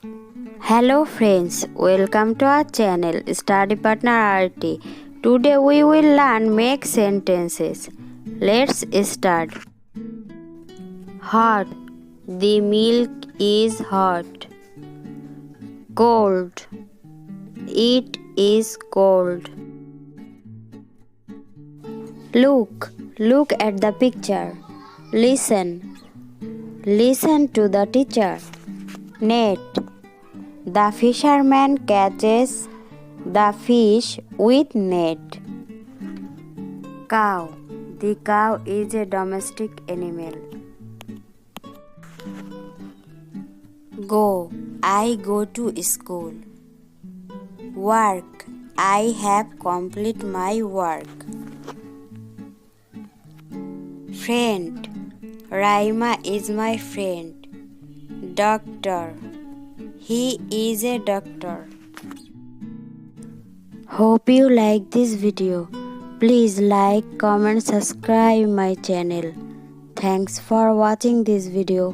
Hello friends, welcome to our channel Study Partner RT. Today we will learn make sentences. Let's start. Hot. The milk is hot. Cold. It is cold. Look at the picture. Listen. Listen to the teacher. Net. The fisherman catches the fish with net. Cow. The cow is a domestic animal. Go. I go to school. Work. I have completed my work. Friend. Raima is my friend. Doctor. He is a doctor. Hope you like this video. Please like, comment, subscribe my channel. Thanks for watching this video.